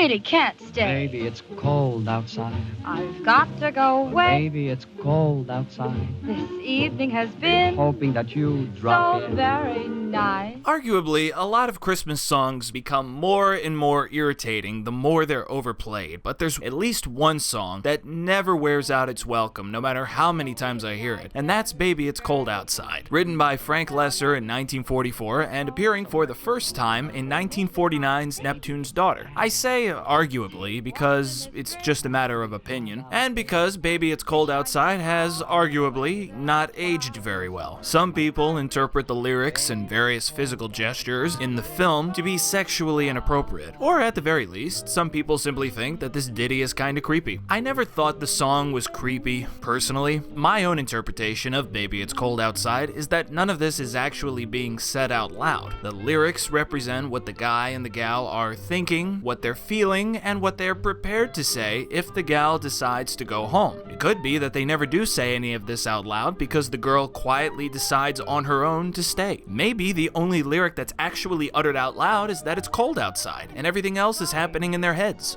really can't stay. Baby, it's cold outside. I've got to go away. Baby, it's cold outside. This evening has been Hoping that you drop so in. very nice. Arguably, a lot of Christmas songs become more and more irritating the more they're overplayed, but there's at least one song that never wears out its welcome, no matter how many times I hear it, and that's Baby It's Cold Outside. Written by Frank Lesser in 1944 and appearing for the first time in 1949's Neptune's Daughter. I say arguably because it's just a matter of opinion, and because Baby It's Cold Outside has arguably not aged very well. Some people interpret the lyrics and various physical gestures in the film to be sexually inappropriate, or at the very least, some people simply think that this ditty is kinda creepy. I never thought the song was creepy, personally. My own interpretation of Baby It's Cold Outside is that none of this is actually being said out loud. The lyrics represent what the guy and the gal are thinking, what they're feeling, and what they're prepared to say if the gal decides to go home. It could be that they never do say any of this out loud because the girl quietly decides on her own to stay. Maybe the only lyric that's actually uttered out loud is that it's cold outside, and everything else is happening in their heads.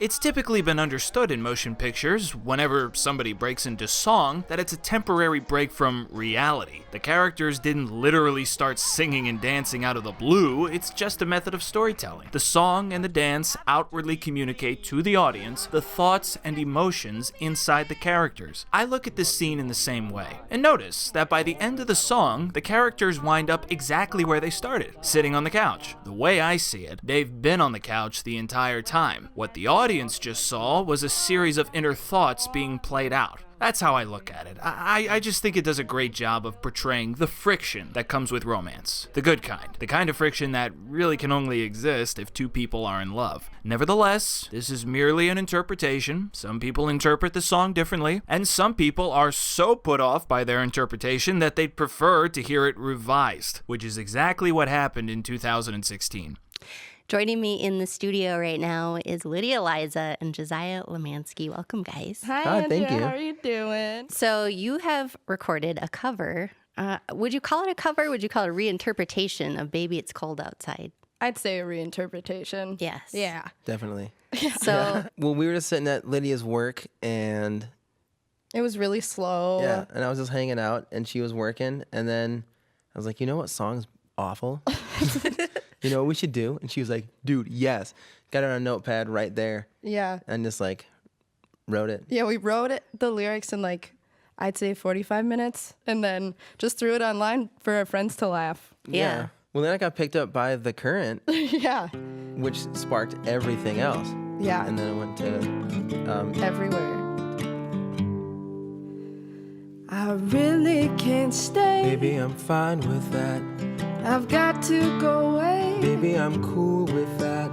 It's typically been understood in motion pictures, whenever somebody breaks into song, that it's a temporary break from reality. The characters didn't literally start singing and dancing out of the blue, it's just a method of storytelling. The song and the dance outwardly communicate to the audience the thoughts and emotions inside the characters. I look at this scene in the same way, and notice that by the end of the song, the characters wind up exactly where they started, sitting on the couch. The way I see it, they've been on the couch the entire time. What the audience just saw was a series of inner thoughts being played out. That's how I look at it. I just think it does a great job of portraying the friction that comes with romance. The good kind. The kind of friction that really can only exist if two people are in love. Nevertheless, this is merely an interpretation. Some people interpret the song differently, and some people are so put off by their interpretation that they'd prefer to hear it revised, which is exactly what happened in 2016. Joining me in the studio right now is Lydia Liza and Josiah Lemansky. Welcome, guys. Hi, Andrea. Thank you. How are you doing? So you have recorded a cover. Would you call it a cover? Would you call it a reinterpretation of Baby It's Cold Outside? I'd say a reinterpretation. Yes. Yeah. Definitely. So Well, we were just sitting at Lydia's work, and It was really slow. yeah, and I was just hanging out, and she was working, and then I was like, you know what song's awful? You know what we should do? And she was like, dude, yes. Got it on a notepad right there, Yeah. and just like wrote it. Yeah, we wrote the lyrics in I'd say 45 minutes, and then just threw it online for our friends to laugh. Yeah. Well, then I got picked up by The Current, Yeah. which sparked everything else. Yeah. And then it went to Everywhere. I really can't stay. baby, I'm fine with that. I've got to go away. Baby, I'm cool with that.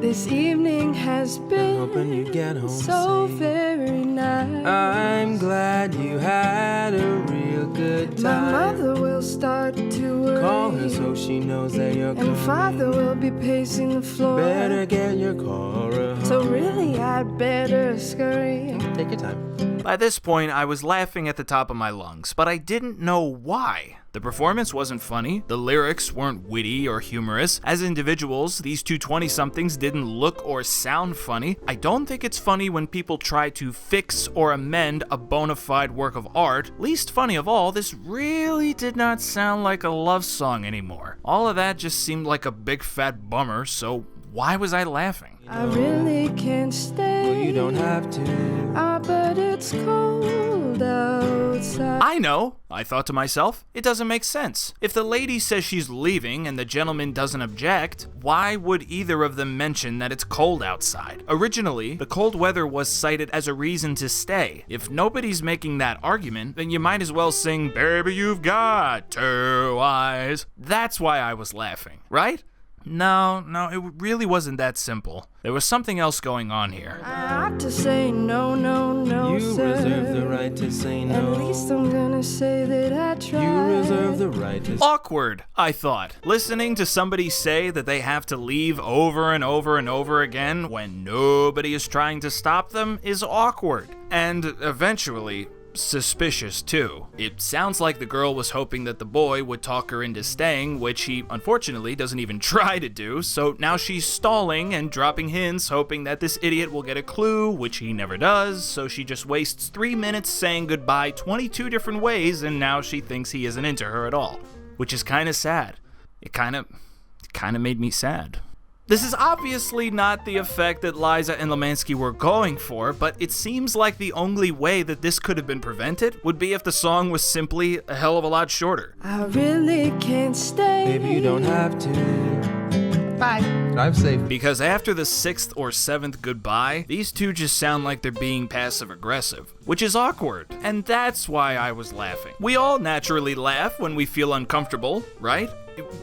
This evening has been Hoping you get home so safe. very nice. I'm glad you had a real good My time. mother will start to worry. Call her so she knows that you're coming. And father will be pacing the floor. Better get your car home. So really, I'd better scurry. Take your time. By this point, I was laughing at the top of my lungs, but I didn't know why. The performance wasn't funny, the lyrics weren't witty or humorous. As individuals, these two 20-somethings didn't look or sound funny. I don't think it's funny when people try to fix or amend a bona fide work of art. Least funny of all, this really did not sound like a love song anymore. All of that just seemed like a big fat bummer, so why was I laughing? I really can't stay. Well, you don't have to. But it's cold outside. I know, I thought to myself, it doesn't make sense. If the lady says she's leaving and the gentleman doesn't object, why would either of them mention that it's cold outside? Originally, the cold weather was cited as a reason to stay. If nobody's making that argument, then you might as well sing, "Baby, you've got 2 eyes." That's why I was laughing, right? No, it really wasn't that simple. There was something else going on here. I ought to say no, You sir. reserve the right to say no. At least I'm gonna say that I tried. You reserve the right to Awkward, I thought. Listening to somebody say that they have to leave over and over and over again when nobody is trying to stop them is awkward. And eventually, suspicious too. It sounds like the girl was hoping that the boy would talk her into staying, which he unfortunately doesn't even try to do, so now she's stalling and dropping hints, hoping that this idiot will get a clue, which he never does, so she just wastes 3 minutes saying goodbye 22 different ways, and now she thinks he isn't into her at all. Which is kinda sad. It kinda made me sad. This is obviously not the effect that Liza and Lemansky were going for, but it seems like the only way that this could have been prevented would be if the song was simply a hell of a lot shorter. I really can't stay. Maybe you don't have to. Bye. Drive safe. Because after the 6th or 7th goodbye, these two just sound like they're being passive-aggressive, which is awkward, and that's why I was laughing. We all naturally laugh when we feel uncomfortable, right?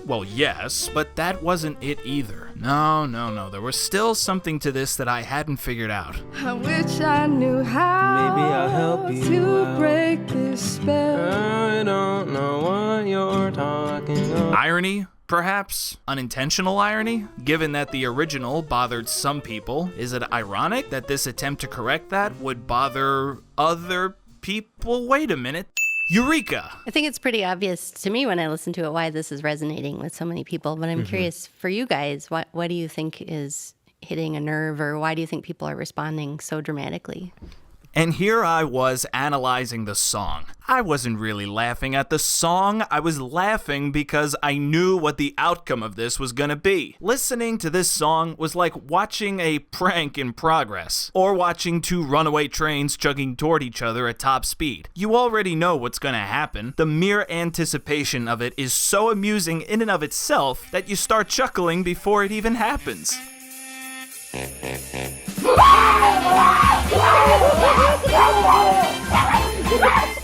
Well, yes, but that wasn't it either. No, there was still something to this that I hadn't figured out. I wish I knew how. Maybe I'll help you to out. break this spell. I don't know what you're talking about. Irony? Perhaps unintentional irony, given that the original bothered some people. Is it ironic that this attempt to correct that would bother other people? Wait a minute. Eureka! I think it's pretty obvious to me when I listen to it why this is resonating with so many people, but I'm curious for you guys, what do you think is hitting a nerve, or why do you think people are responding so dramatically? And here I was analyzing the song. I wasn't really laughing at the song, I was laughing because I knew what the outcome of this was gonna be. Listening to this song was like watching a prank in progress, or watching two runaway trains chugging toward each other at top speed. You already know what's gonna happen. The mere anticipation of it is so amusing in and of itself that you start chuckling before it even happens.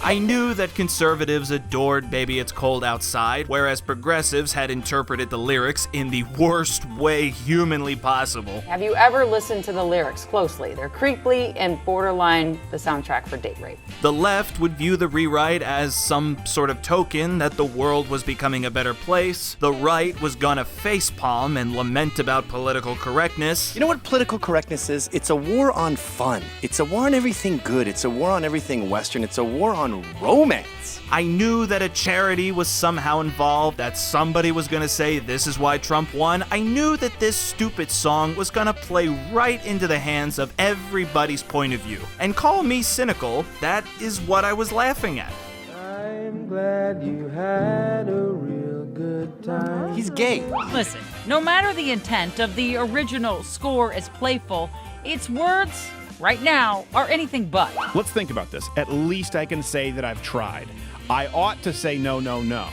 I knew that conservatives adored Baby It's Cold Outside, whereas progressives had interpreted the lyrics in the worst way humanly possible. Have you ever listened to the lyrics closely? They're creepy and borderline the soundtrack for date rape. The left would view the rewrite as some sort of token that the world was becoming a better place. The right was gonna facepalm and lament about political correctness. You know what political correctness is? It's a war on fun. It's a war on everything good. It's a war on everything Western. It's a war on romance. I knew that a charity was somehow involved, that somebody was gonna say this is why Trump won. I knew that this stupid song was gonna play right into the hands of everybody's point of view. And call me cynical, that is what I was laughing at. I'm glad you had a real good time. He's gay. Listen, no matter the intent of the original score as playful, its words, right now, are anything but. Let's think about this. At least I can say that I've tried. I ought to say no,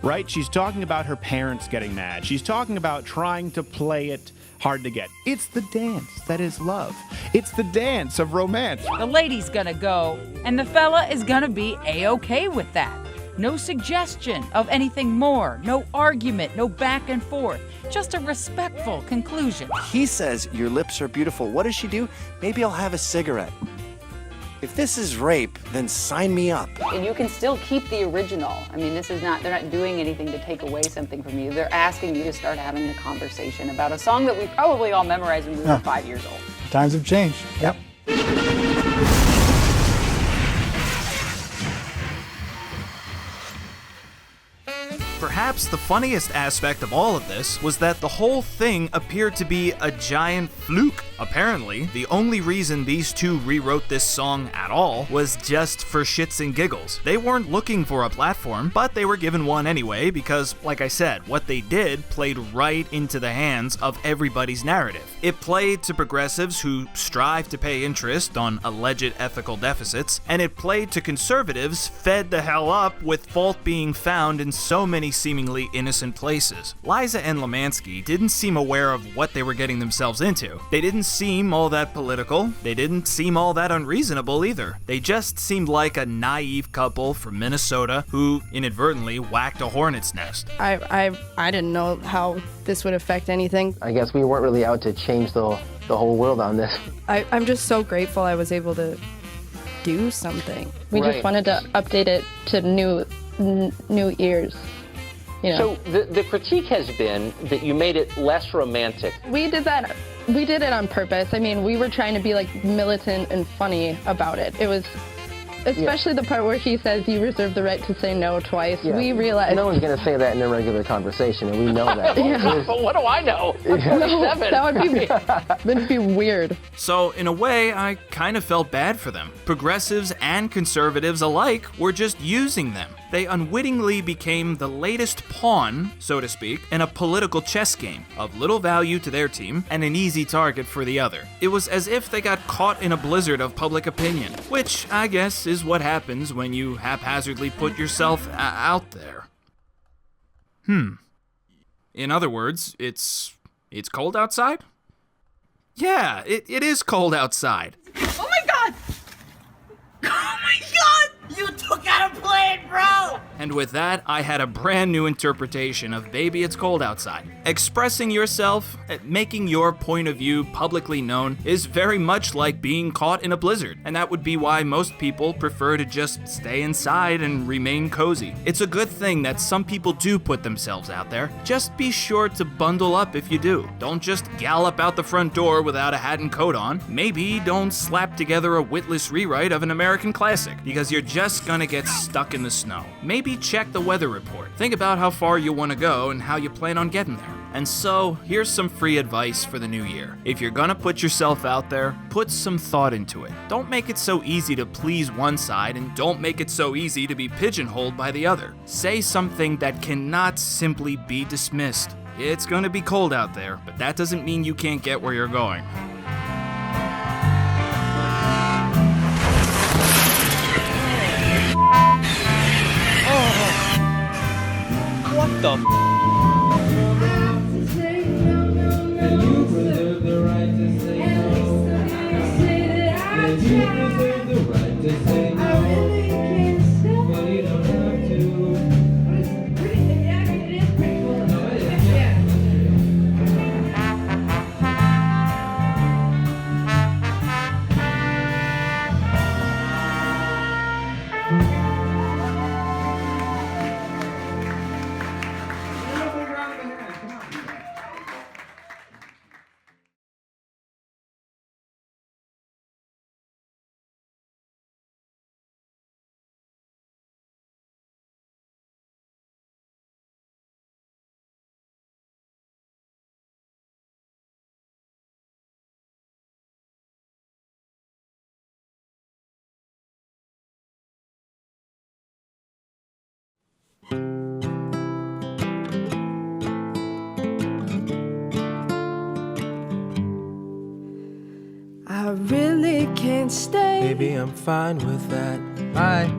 right? She's talking about her parents getting mad. She's talking about trying to play it hard to get. It's the dance that is love. It's the dance of romance. The lady's gonna go, and the fella is gonna be A-okay with that. No suggestion of anything more, no argument, no back and forth, just a respectful conclusion. He says, your lips are beautiful. What does she do? Maybe I'll have a cigarette. If this is rape, then sign me up. And you can still keep the original. I mean, they're not doing anything to take away something from you. They're asking you to start having a conversation about a song that we probably all memorized when we were 5 years old. Times have changed. Yep. Perhaps the funniest aspect of all of this was that the whole thing appeared to be a giant fluke. Apparently, the only reason these two rewrote this song at all was just for shits and giggles. They weren't looking for a platform, but they were given one anyway because, like I said, what they did played right into the hands of everybody's narrative. It played to progressives who strive to pay interest on alleged ethical deficits, and it played to conservatives fed the hell up with fault being found in so many seemingly innocent places. Liza and Lemansky didn't seem aware of what they were getting themselves into. They didn't seem all that political. They didn't seem all that unreasonable either. They just seemed like a naive couple from Minnesota who inadvertently whacked a hornet's nest. I didn't know how this would affect anything. I guess we weren't really out to change the whole world on this. I'm just so grateful I was able to do something. We Right. just wanted to update it to new ears. You know. So the critique has been that you made it less romantic. We did that. We did it on purpose. I mean, we were trying to be like militant and funny about it. It Especially the part where he says you reserve the right to say no twice. Yeah. We realize No one's going to say that in a regular conversation, and we know that. Yeah. But what do I know? I'm No, 47. that'd be weird. So, in a way, I kind of felt bad for them. Progressives and conservatives alike were just using them. They unwittingly became the latest pawn, so to speak, in a political chess game, of little value to their team and an easy target for the other. It was as if they got caught in a blizzard of public opinion, which I guess is what happens when you haphazardly put yourself out there. In other words, it's cold outside? Yeah, it is cold outside. Oh my god! Oh my god! You took out a plane, bro! And with that, I had a brand new interpretation of Baby It's Cold Outside. Expressing yourself, making your point of view publicly known, is very much like being caught in a blizzard, and that would be why most people prefer to just stay inside and remain cozy. It's a good thing that some people do put themselves out there. Just be sure to bundle up if you do. Don't just gallop out the front door without a hat and coat on. Maybe don't slap together a witless rewrite of an American classic, because you're just gonna get stuck in the snow. Maybe check the weather report. Think about how far you want to go and how you plan on getting there. And so, here's some free advice for the new year. If you're gonna put yourself out there, put some thought into it. Don't make it so easy to please one side, and don't make it so easy to be pigeonholed by the other. Say something that cannot simply be dismissed. It's gonna be cold out there, but that doesn't mean you can't get where you're going. What the? I really can't stay. Baby, I'm fine with that. Bye.